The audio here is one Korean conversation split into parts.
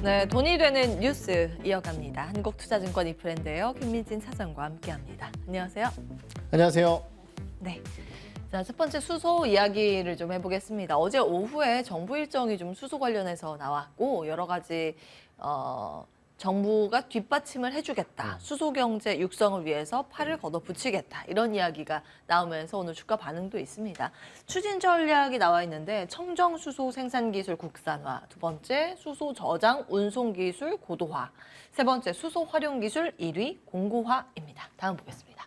네, 돈이 되는 뉴스 이어갑니다. 한국투자증권 이프랜드예요. 김민진 차장과 함께합니다. 안녕하세요. 안녕하세요. 네. 자, 첫 번째 수소 이야기를 좀 해보겠습니다. 어제 오후에 정부 일정이 좀 수소 관련해서 나왔고 여러 가지 정부가 뒷받침을 해주겠다. 수소 경제 육성을 위해서 팔을 걷어붙이겠다. 이런 이야기가 나오면서 오늘 주가 반응도 있습니다. 추진 전략이 나와 있는데 청정 수소 생산 기술 국산화, 두 번째 수소 저장 운송 기술 고도화, 세 번째 수소 활용 기술 1위 공고화입니다. 다음 보겠습니다.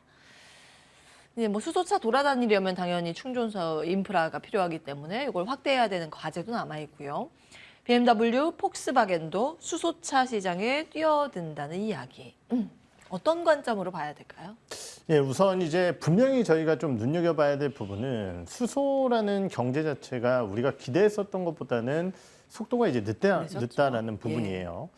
이제 뭐 수소차 돌아다니려면 당연히 충전소 인프라가 필요하기 때문에 이걸 확대해야 되는 과제도 남아 있고요. BMW, 폭스바겐도 수소차 시장에 뛰어든다는 이야기. 어떤 관점으로 봐야 될까요? 예, 우선 이제 분명히 저희가 좀 눈여겨봐야 될 부분은 수소라는 경제 자체가 우리가 기대했었던 것보다는 속도가 이제 늦다라는 부분이에요.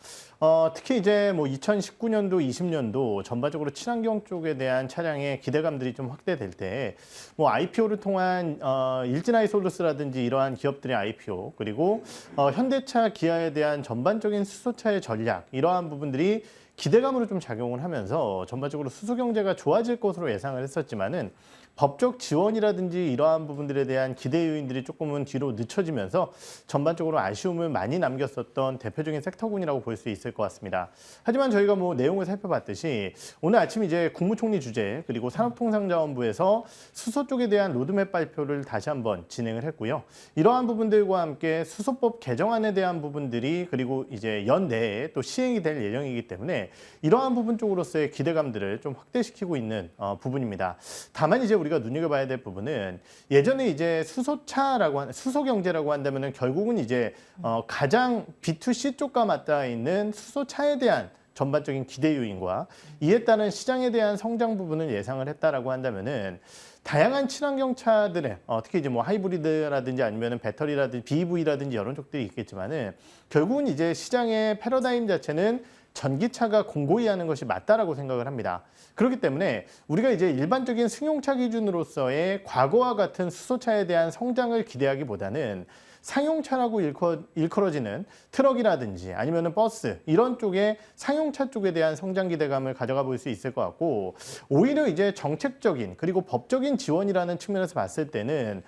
특히 이제 뭐 2019년도, 20년도 전반적으로 친환경 쪽에 대한 차량의 기대감들이 좀 확대될 때, 뭐 IPO를 통한 일진아이솔루스라든지 이러한 기업들의 IPO, 그리고 현대차, 기아에 대한 전반적인 수소차의 전략, 이러한 부분들이 기대감으로 좀 작용을 하면서 전반적으로 수소 경제가 좋아질 것으로 예상을 했었지만은 법적 지원이라든지 이러한 부분들에 대한 기대 요인들이 조금은 뒤로 늦춰지면서 전반적으로 아쉬움을 많이 남겼었던 대표적인 섹터군이라고 볼 수 있을 것 같습니다. 하지만 저희가 뭐 내용을 살펴봤듯이 오늘 아침 이제 국무총리 주재 그리고 산업통상자원부에서 수소 쪽에 대한 로드맵 발표를 다시 한번 진행을 했고요. 이러한 부분들과 함께 수소법 개정안에 대한 부분들이 그리고 이제 연내에 또 시행이 될 예정이기 때문에 이러한 부분 쪽으로서의 기대감들을 좀 확대시키고 있는 부분입니다. 다만 이제 우리가 눈여겨봐야 될 부분은 예전에 이제 수소 경제라고 한다면은 결국은 이제 가장 B2C 쪽과 맞닿아 있는 수소차에 대한 전반적인 기대 요인과 이에 따른 시장에 대한 성장 부분을 예상을 했다라고 한다면은 다양한 친환경 차들의 특히 이제 뭐 하이브리드라든지 아니면은 배터리라든지 BEV라든지 이런 쪽들이 있겠지만은 결국은 이제 시장의 패러다임 자체는 전기차가 공고히 하는 것이 맞다라고 생각을 합니다. 그렇기 때문에 우리가 이제 일반적인 승용차 기준으로서의 과거와 같은 수소차에 대한 성장을 기대하기보다는 상용차라고 일컬어지는 트럭이라든지 아니면은 버스 이런 쪽의 상용차 쪽에 대한 성장 기대감을 가져가 볼 수 있을 것 같고 오히려 이제 정책적인 그리고 법적인 지원이라는 측면에서 봤을 때는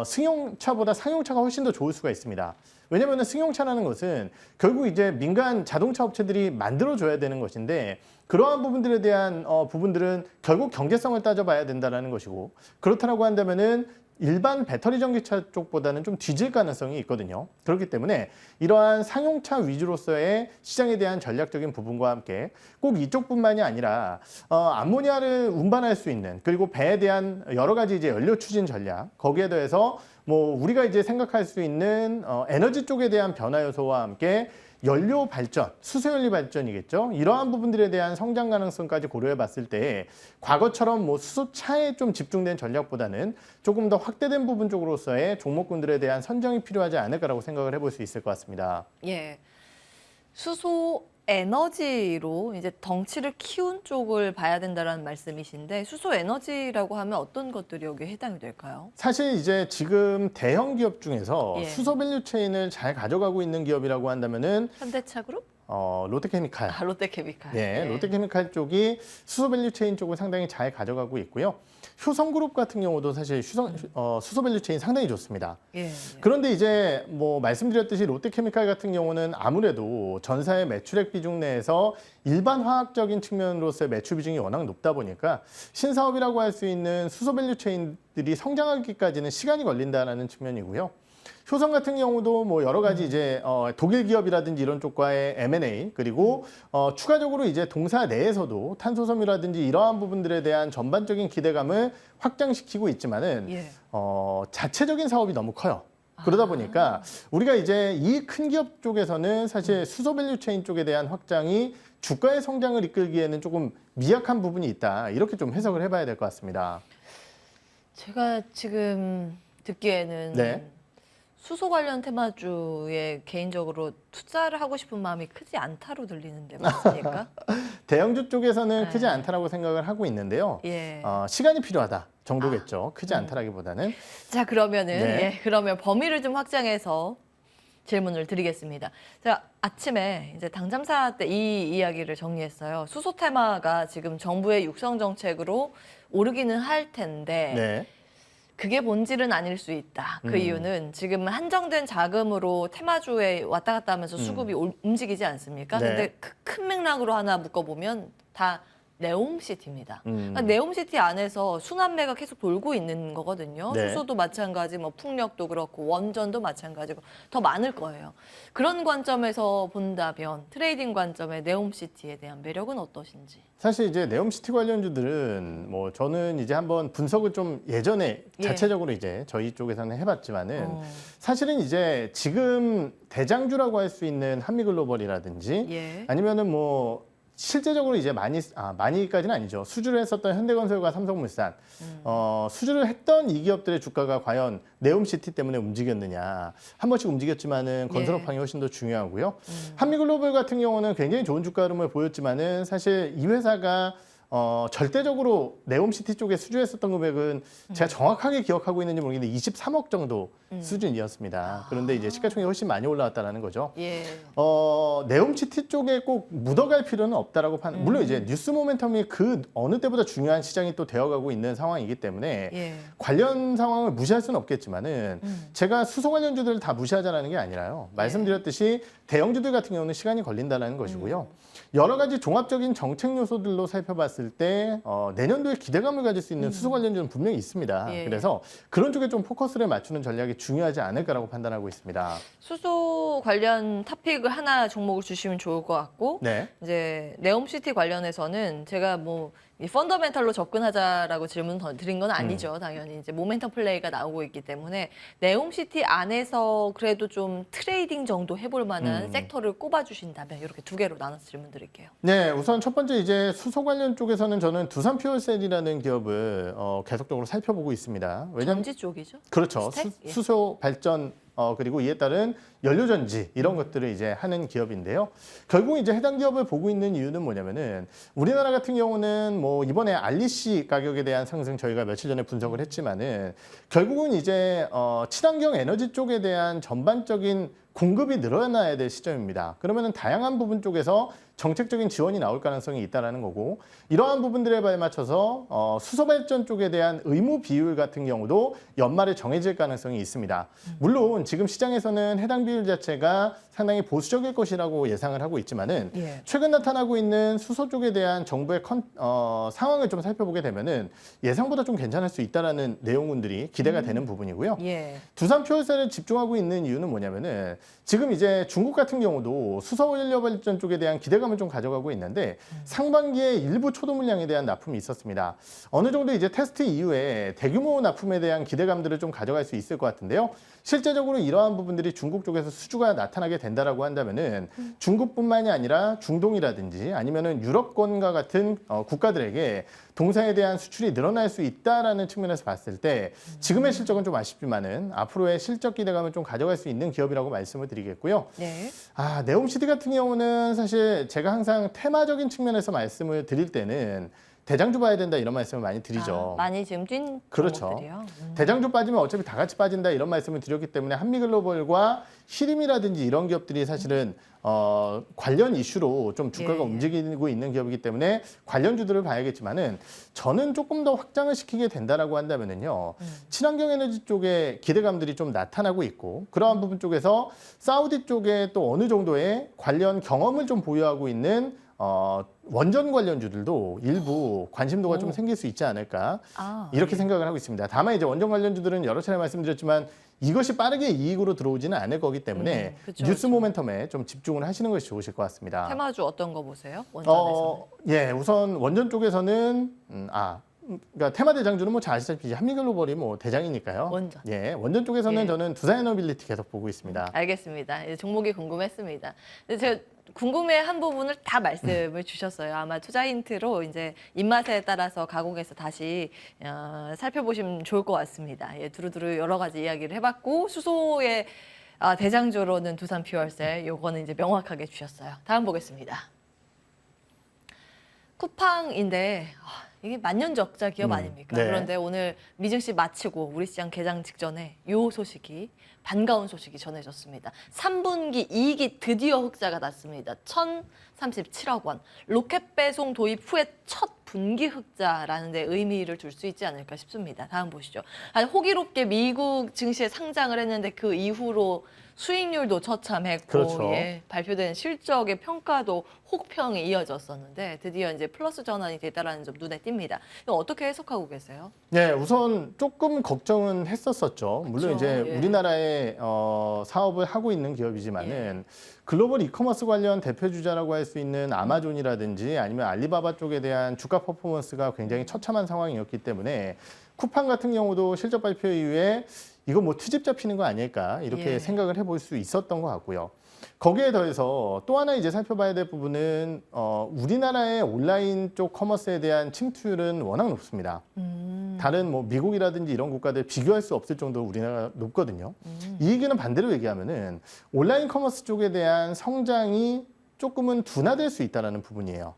승용차보다 상용차가 훨씬 더 좋을 수가 있습니다. 왜냐하면 승용차라는 것은 결국 이제 민간 자동차 업체들이 만들어줘야 되는 것인데 그러한 부분들에 대한 부분들은 결국 경제성을 따져봐야 된다는 것이고 그렇다고 한다면은 일반 배터리 전기차 쪽보다는 좀 뒤질 가능성이 있거든요. 그렇기 때문에 이러한 상용차 위주로서의 시장에 대한 전략적인 부분과 함께 꼭 이쪽뿐만이 아니라 암모니아를 운반할 수 있는 그리고 배에 대한 여러 가지 이제 연료 추진 전략 거기에 더해서 뭐 우리가 이제 생각할 수 있는 에너지 쪽에 대한 변화 요소와 함께 연료 발전, 수소연료 발전이겠죠. 이러한 부분들에 대한 성장 가능성까지 고려해 봤을 때 과거처럼 뭐 수소차에 좀 집중된 전략보다는 조금 더 확대된 부분 쪽으로서의 종목군들에 대한 선정이 필요하지 않을까라고 생각을 해볼 수 있을 것 같습니다. 예. 수소 에너지로 이제 덩치를 키운 쪽을 봐야 된다는 말씀이신데 수소 에너지라고 하면 어떤 것들이 여기에 해당이 될까요? 사실 이제 지금 대형 기업 중에서 예. 수소 밸류 체인을 잘 가져가고 있는 기업이라고 한다면은 현대차 그룹? 롯데케미칼. 롯데케미칼. 네, 예. 롯데케미칼 쪽이 수소 밸류 체인 쪽을 상당히 잘 가져가고 있고요. 효성그룹 같은 경우도 사실 수소 밸류 체인 상당히 좋습니다. 예. 그런데 이제 뭐 말씀드렸듯이 롯데케미칼 같은 경우는 아무래도 전사의 매출액 비중 내에서 일반 화학적인 측면으로서의 매출 비중이 워낙 높다 보니까 신사업이라고 할 수 있는 수소 밸류 체인들이 성장하기까지는 시간이 걸린다는 측면이고요. 효성 같은 경우도 뭐 여러 가지 이제 독일 기업이라든지 이런 쪽과의 M&A 그리고 추가적으로 이제 동사 내에서도 탄소섬유라든지 이러한 부분들에 대한 전반적인 기대감을 확장시키고 있지만은 예. 자체적인 사업이 너무 커요. 그러다 보니까 우리가 이제 이 큰 기업 쪽에서는 사실 수소 밸류 체인 쪽에 대한 확장이 주가의 성장을 이끌기에는 조금 미약한 부분이 있다. 이렇게 좀 해석을 해봐야 될 것 같습니다. 제가 지금 듣기에는 네. 수소 관련 테마주에 개인적으로 투자를 하고 싶은 마음이 크지 않다로 들리는데 맞습니까? 대형주 쪽에서는 네. 크지 않다라고 생각을 하고 있는데요. 예. 시간이 필요하다 정도겠죠. 크지 않다라기보다는. 자, 그러면은 네. 예, 그러면 범위를 좀 확장해서 질문을 드리겠습니다. 제가 아침에 이제 당잠사 때 이 이야기를 정리했어요. 수소 테마가 지금 정부의 육성 정책으로 오르기는 할 텐데 네. 그게 본질은 아닐 수 있다. 그 이유는 지금 한정된 자금으로 테마주에 왔다 갔다 하면서 수급이 움직이지 않습니까? 네. 근데 그 큰 맥락으로 하나 묶어보면 다 네옴시티입니다. 그러니까 음. 네옴시티 안에서 순환매가 계속 돌고 있는 거거든요. 네. 수소도 마찬가지, 뭐 풍력도 그렇고 원전도 마찬가지고 더 많을 거예요. 그런 관점에서 본다면 트레이딩 관점의 네옴시티에 대한 매력은 어떠신지? 사실 이제 네옴시티 관련주들은 뭐 저는 이제 한번 분석을 좀 예전에 예. 자체적으로 이제 저희 쪽에서는 해봤지만은 어. 사실은 이제 지금 대장주라고 할 수 있는 한미글로벌이라든지 예. 아니면은 뭐 실제적으로 이제 많이까지는 아니죠. 수주를 했었던 현대건설과 삼성물산, 수주를 했던 이 기업들의 주가가 과연 네옴시티 때문에 움직였느냐. 한 번씩 움직였지만은 건설업황이 훨씬 더 중요하고요. 한미글로벌 같은 경우는 굉장히 좋은 주가 흐름을 보였지만은 사실 이 회사가 절대적으로 네옴시티 쪽에 수주했었던 금액은 제가 정확하게 기억하고 있는지 모르겠는데 23억 정도 수준이었습니다. 그런데 이제 시가총액이 훨씬 많이 올라왔다는 거죠. 예. 네옴시티 쪽에 꼭 묻어갈 필요는 없다라고 물론 이제 뉴스 모멘텀이 그 어느 때보다 중요한 시장이 또 되어가고 있는 상황이기 때문에 예. 관련 상황을 무시할 수는 없겠지만은 제가 수소 관련주들을 다 무시하자라는 게 아니라요. 말씀드렸듯이 대형주들 같은 경우는 시간이 걸린다는 것이고요. 여러 가지 종합적인 정책 요소들로 살펴봤을 때 내년도에 기대감을 가질 수 있는 수소 관련주는 분명히 있습니다. 예. 그래서 그런 쪽에 좀 포커스를 맞추는 전략이 중요하지 않을까라고 판단하고 있습니다. 수소 관련 토픽을 하나 종목을 주시면 좋을 것 같고 네. 이제 네옴시티 관련해서는 제가 뭐 이 펀더멘탈로 접근하자라고 질문 드린 건 아니죠. 당연히 이제 모멘텀 플레이가 나오고 있기 때문에 네옴시티 안에서 그래도 좀 트레이딩 정도 해볼 만한 섹터를 꼽아주신다면 이렇게 두 개로 나눠서 질문 드릴게요. 네, 우선 첫 번째 이제 수소 관련 쪽에서는 저는 두산퓨얼셀이라는 기업을 계속적으로 살펴보고 있습니다. 왜냐면 전지 쪽이죠? 그렇죠. 스택? 예. 수소 발전 그리고 이에 따른 연료전지 이런 것들을 이제 하는 기업인데요. 결국 이제 해당 기업을 보고 있는 이유는 뭐냐면은 우리나라 같은 경우는 뭐 이번에 알리시 가격에 대한 상승 저희가 며칠 전에 분석을 했지만은 결국은 이제 친환경 에너지 쪽에 대한 전반적인 공급이 늘어나야 될 시점입니다. 그러면은 다양한 부분 쪽에서 정책적인 지원이 나올 가능성이 있다라는 거고 이러한 부분들에 맞춰서 수소 발전 쪽에 대한 의무 비율 같은 경우도 연말에 정해질 가능성이 있습니다. 물론 지금 시장에서는 해당 비율 자체가 상당히 보수적일 것이라고 예상을 하고 있지만은 예. 최근 나타나고 있는 수소 쪽에 대한 정부의 상황을 좀 살펴보게 되면은 예상보다 좀 괜찮을 수 있다라는 내용들이 기대가 되는 부분이고요. 예. 두산 퓨얼셀에 집중하고 있는 이유는 뭐냐면은 지금 이제 중국 같은 경우도 수소 연료 발전 쪽에 대한 기대감을 좀 가져가고 있는데 상반기에 일부 초도 물량에 대한 납품이 있었습니다. 어느 정도 이제 테스트 이후에 대규모 납품에 대한 기대감들을 좀 가져갈 수 있을 것 같은데요. 실제적으로 이러한 부분들이 중국 쪽에서 수주가 나타나게 된다라고 한다면은 중국뿐만이 아니라 중동이라든지 아니면은 유럽권과 같은 국가들에게 동사에 대한 수출이 늘어날 수 있다라는 측면에서 봤을 때 지금의 실적은 좀 아쉽지만은 앞으로의 실적 기대감을 좀 가져갈 수 있는 기업이라고 말씀을 드리겠고요. 네. 네옴시티 같은 경우는 사실 제가 항상 테마적인 측면에서 말씀을 드릴 때는 대장주 봐야 된다 이런 말씀을 많이 드리죠. 많이 지금 뛴 그렇죠. 종목들이요. 대장주 빠지면 어차피 다 같이 빠진다 이런 말씀을 드렸기 때문에 한미글로벌과 히림이라든지 이런 기업들이 사실은 관련 이슈로 좀 주가가 예. 움직이고 있는 기업이기 때문에 관련주들을 봐야겠지만은 저는 조금 더 확장을 시키게 된다라고 한다면은요. 친환경 에너지 쪽에 기대감들이 좀 나타나고 있고 그러한 부분 쪽에서 사우디 쪽에 또 어느 정도의 관련 경험을 좀 보유하고 있는 원전 관련주들도 일부 관심도가 좀 생길 수 있지 않을까 이렇게 생각을 하고 있습니다. 다만 이제 원전 관련주들은 여러 차례 말씀드렸지만 이것이 빠르게 이익으로 들어오지는 않을 거기 때문에 그쵸, 뉴스 그쵸. 모멘텀에 좀 집중을 하시는 것이 좋으실 것 같습니다. 테마주 어떤 거 보세요? 원전에서는. 예, 우선 원전 쪽에서는 그러니까 테마 대장주는 뭐 잘 아시다시피 한미글로벌이 뭐 대장이니까요. 원전. 예, 원전 쪽에서는 예. 저는 두산에너빌리티 계속 보고 있습니다. 알겠습니다. 이제 종목이 궁금했습니다. 근데 제가 궁금해한 부분을 다 말씀을 주셨어요. 아마 투자 힌트로 이제 입맛에 따라서 가공해서 다시 살펴보시면 좋을 것 같습니다. 예, 두루두루 여러 가지 이야기를 해봤고 수소의 대장주로는 두산 퓨얼셀 요거는 이제 명확하게 주셨어요. 다음 보겠습니다. 쿠팡인데 이게 만년적자 기업 아닙니까? 네. 그런데 오늘 미증시 마치고 우리 시장 개장 직전에 요 소식이 반가운 소식이 전해졌습니다. 3분기 이익이 드디어 흑자가 났습니다. 1,037억 원. 로켓 배송 도입 후에 첫 분기 흑자라는 데 의미를 둘 수 있지 않을까 싶습니다. 다음 보시죠. 아주 호기롭게 미국 증시에 상장을 했는데 그 이후로 수익률도 처참했고 그렇죠. 예, 발표된 실적의 평가도 혹평이 이어졌었는데 드디어 이제 플러스 전환이 됐다라는 점 눈에 띕니다. 이거 어떻게 해석하고 계세요? 네, 우선 조금 걱정은 했었었죠. 물론 그쵸, 이제 예. 우리나라에 사업을 하고 있는 기업이지만은 글로벌 이커머스 관련 대표 주자라고 할 수 있는 아마존이라든지 아니면 알리바바 쪽에 대한 주가 퍼포먼스가 굉장히 처참한 상황이었기 때문에 쿠팡 같은 경우도 실적 발표 이후에 이거 뭐 트집 잡히는 거 아닐까 이렇게 예. 생각을 해볼 수 있었던 것 같고요. 거기에 더해서 또 하나 이제 살펴봐야 될 부분은 우리나라의 온라인 쪽 커머스에 대한 침투율은 워낙 높습니다. 다른 뭐 미국이라든지 이런 국가들 비교할 수 없을 정도로 우리나라가 높거든요. 이 얘기는 반대로 얘기하면은 온라인 커머스 쪽에 대한 성장이 조금은 둔화될 수 있다는 부분이에요.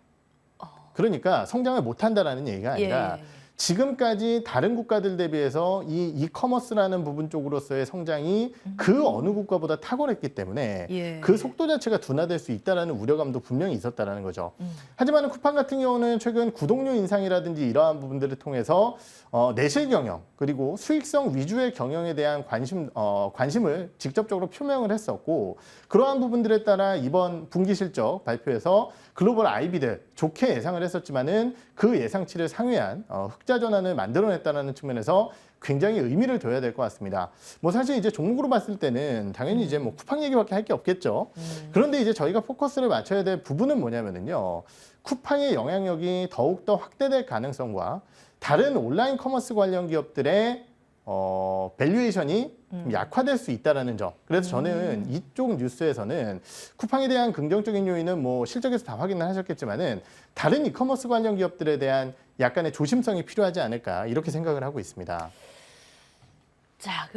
그러니까 성장을 못한다라는 얘기가 아니라 예. 지금까지 다른 국가들 대비해서 이 이커머스라는 부분 쪽으로서의 성장이 그 어느 국가보다 탁월했기 때문에 예. 그 속도 자체가 둔화될 수 있다라는 우려감도 분명히 있었다라는 거죠. 하지만 쿠팡 같은 경우는 최근 구독료 인상이라든지 이러한 부분들을 통해서 내실 경영 그리고 수익성 위주의 경영에 대한 관심을 직접적으로 표명을 했었고 그러한 부분들에 따라 이번 분기 실적 발표에서 글로벌 IB들 좋게 예상을 했었지만은 그 예상치를 상회한 흑자 전환을 만들어냈다는 측면에서 굉장히 의미를 둬야 될 것 같습니다. 뭐 사실 이제 종목으로 봤을 때는 당연히 이제 뭐 쿠팡 얘기밖에 할 게 없겠죠. 그런데 이제 저희가 포커스를 맞춰야 될 부분은 뭐냐면은요. 쿠팡의 영향력이 더욱더 확대될 가능성과 다른 온라인 커머스 관련 기업들의 밸류에이션이 좀 약화될 수 있다라는 점. 그래서 저는 이쪽 뉴스에서는 쿠팡에 대한 긍정적인 요인은 뭐 실적에서 다 확인을 하셨겠지만은 다른 이커머스 관련 기업들에 대한 약간의 조심성이 필요하지 않을까 이렇게 생각을 하고 있습니다. 자,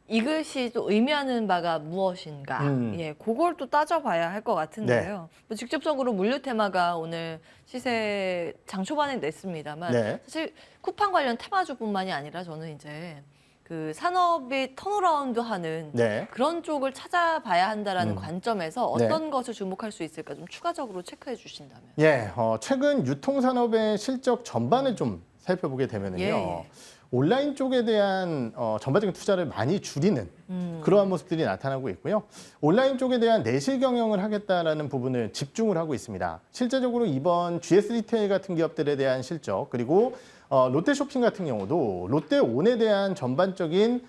이것이 또 의미하는 바가 무엇인가? 예, 그걸 또 따져봐야 할 것 같은데요. 뭐 직접적으로 물류 테마가 오늘 시세 장 초반에 냈습니다만 네. 사실 쿠팡 관련 테마주뿐만이 아니라 저는 이제 그 산업이 턴어라운드하는 네. 그런 쪽을 찾아봐야 한다라는 관점에서 어떤 네. 것을 주목할 수 있을까 좀 추가적으로 체크해 주신다면. 예, 최근 유통산업의 실적 전반을 좀 살펴보게 되면은요. 예. 온라인 쪽에 대한 전반적인 투자를 많이 줄이는 그러한 모습들이 나타나고 있고요. 온라인 쪽에 대한 내실 경영을 하겠다라는 부분을 집중을 하고 있습니다. 실제적으로 이번 GS 리테일 같은 기업들에 대한 실적 그리고 롯데쇼핑 같은 경우도 롯데온에 대한 전반적인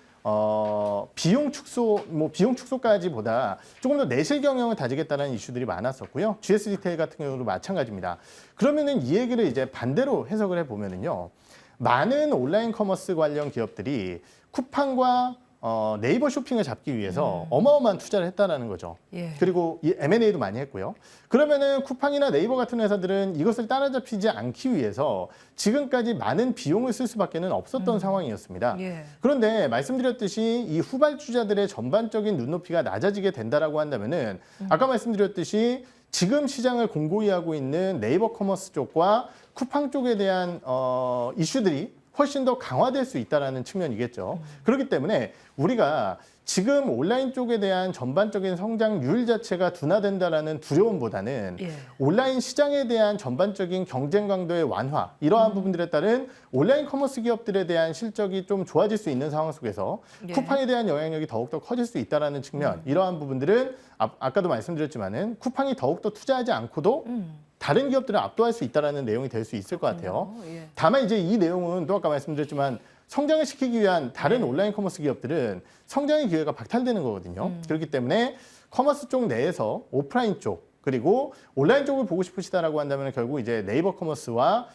비용 축소까지보다 조금 더 내실 경영을 다지겠다는 이슈들이 많았었고요. GS 리테일 같은 경우도 마찬가지입니다. 그러면은 이 얘기를 이제 반대로 해석을 해보면은요. 많은 온라인 커머스 관련 기업들이 쿠팡과 네이버 쇼핑을 잡기 위해서 어마어마한 투자를 했다는 거죠. 예. 그리고 이 M&A도 많이 했고요. 그러면은 쿠팡이나 네이버 같은 회사들은 이것을 따라잡히지 않기 위해서 지금까지 많은 비용을 쓸 수밖에는 없었던 상황이었습니다. 예. 그런데 말씀드렸듯이 이 후발주자들의 전반적인 눈높이가 낮아지게 된다라고 한다면은 아까 말씀드렸듯이 지금 시장을 공고히 하고 있는 네이버 커머스 쪽과 쿠팡 쪽에 대한 이슈들이 훨씬 더 강화될 수 있다는 측면이겠죠. 그렇기 때문에 우리가 지금 온라인 쪽에 대한 전반적인 성장률 자체가 둔화된다라는 두려움보다는 예. 온라인 시장에 대한 전반적인 경쟁 강도의 완화 이러한 부분들에 따른 온라인 커머스 기업들에 대한 실적이 좀 좋아질 수 있는 상황 속에서 예. 쿠팡에 대한 영향력이 더욱더 커질 수 있다는 측면 이러한 부분들은 아까도 말씀드렸지만은 쿠팡이 더욱더 투자하지 않고도 다른 기업들을 압도할 수 있다는 내용이 될 수 있을 것 같아요. 예. 다만 이제 이 내용은 또 아까 말씀드렸지만 성장을 시키기 위한 다른 온라인 커머스 기업들은 성장의 기회가 박탈되는 거거든요. 그렇기 때문에 커머스 쪽 내에서 오프라인 쪽 그리고 온라인 쪽을 보고 싶으시다라고 한다면 결국 이제 네이버 커머스와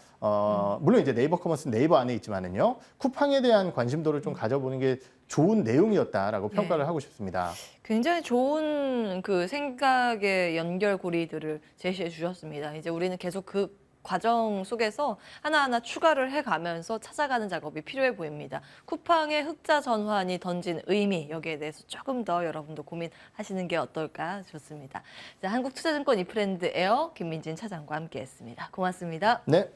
물론 이제 네이버 커머스는 네이버 안에 있지만은요. 쿠팡에 대한 관심도를 좀 가져보는 게 좋은 내용이었다라고 평가를 하고 싶습니다. 굉장히 좋은 그 생각의 연결고리들을 제시해 주셨습니다. 이제 우리는 계속 그 과정 속에서 하나하나 추가를 해가면서 찾아가는 작업이 필요해 보입니다. 쿠팡의 흑자 전환이 던진 의미 여기에 대해서 조금 더 여러분도 고민하시는 게 어떨까 좋습니다. 자, 한국투자증권 이프랜드 에어 김민진 차장과 함께했습니다. 고맙습니다. 네.